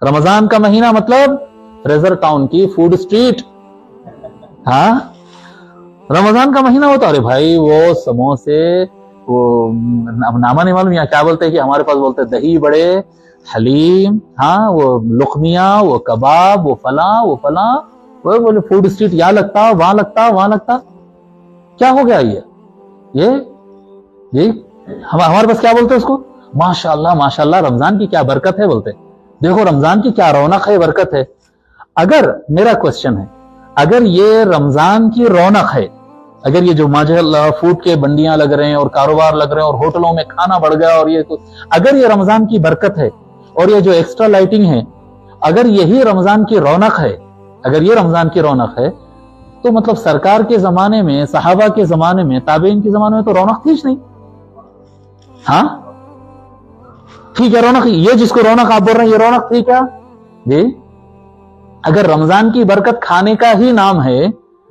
رمضان کا مہینہ مطلب ریزر ٹاؤن کی فوڈ اسٹریٹ. ہاں رمضان کا مہینہ ہوتا ارے بھائی وہ سموسے, وہ اب نامہ نہیں معلوم یہاں کیا بولتے ہیں, کہ ہمارے پاس بولتے ہیں دہی بڑے, حلیم, ہاں وہ لقمیاں, وہ کباب, وہ فلاں وہ فلاں, وہ بولے فوڈ اسٹریٹ, یہاں لگتا وہاں لگتا وہاں لگتا. کیا ہو گیا یہ ہمارے پاس کیا بولتے ہیں اس کو, ماشاء اللہ رمضان کی کیا برکت ہے بولتے. دیکھو رمضان کی کیا رونق ہے, برکت ہے. اگر میرا کوشچن ہے, اگر یہ رمضان کی رونق ہے, اگر یہ جو ماشاء اللہ فوڈ کے بنڈیاں لگ رہے ہیں اور کاروبار لگ رہے ہیں اور ہوٹلوں میں کھانا بڑھ گیا, اور یہ اگر یہ رمضان کی برکت ہے اور یہ جو ایکسٹرا لائٹنگ ہے, اگر یہی رمضان کی رونق ہے, اگر یہ رمضان کی رونق ہے, تو مطلب سرکار کے زمانے میں, صحابہ کے زمانے میں, تابعین کے زمانے میں تو رونق تھی نہیں. ہاں ٹھیک ہے رونق, یہ جس کو رونق آپ بول رہے ہیں یہ رونق تھی کیا جی؟ اگر رمضان کی برکت کھانے کا ہی نام ہے,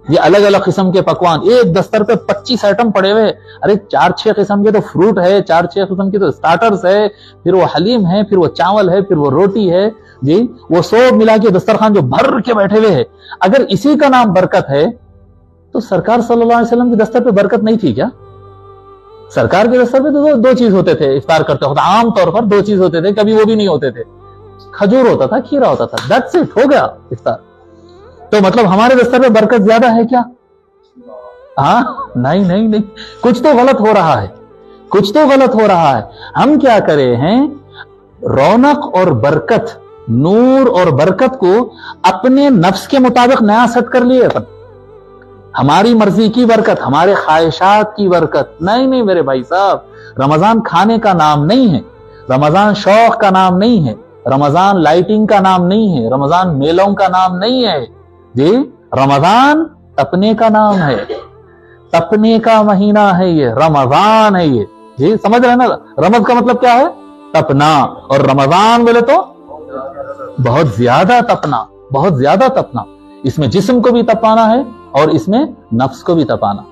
یہ الگ الگ قسم کے پکوان, ایک دستر پہ 25 آئٹم پڑے ہوئے, ارے 4-6 قسم کے تو فروٹ ہے, 4-6 قسم کے تو سٹارٹرز ہے, پھر وہ حلیم ہے, پھر وہ چاول ہے, پھر وہ روٹی ہے جی, وہ سب ملا کے دسترخوان جو بھر کے بیٹھے ہوئے ہے. اگر اسی کا نام برکت ہے تو سرکار صلی اللہ علیہ وسلم کی دستر پہ برکت نہیں تھی کیا؟ سرکار کے دستر پہ تو 2 چیز ہوتے تھے افطار کرتے وقت, عام طور پر 2 چیز ہوتے تھے, کبھی وہ بھی نہیں ہوتے تھے, کھجور ہوتا تھا, کھیرا ہوتا تھا, دیٹس اٹ, ہو گیا افطار. تو مطلب ہمارے دستر پہ برکت زیادہ ہے کیا؟ ہاں نہیں, کچھ تو غلط ہو رہا ہے, کچھ تو غلط ہو رہا ہے. ہم کیا کرے ہیں, رونق اور برکت, نور اور برکت کو اپنے نفس کے مطابق نیا سیٹ کر لیے, ہماری مرضی کی برکت, ہمارے خواہشات کی برکت. نہیں میرے بھائی صاحب, رمضان کھانے کا نام نہیں ہے, رمضان شوق کا نام نہیں ہے, رمضان لائٹنگ کا نام نہیں ہے, رمضان میلوں کا نام نہیں ہے جی. رمضان تپنے کا نام ہے, تپنے کا مہینہ ہے یہ, رمضان ہے یہ جی, سمجھ رہے نا. رمض کا مطلب کیا ہے, تپنا, اور رمضان بولے تو بہت زیادہ تپنا, بہت زیادہ تپنا. اس میں جسم کو بھی تپانا ہے اور اس میں نفس کو بھی تپانا.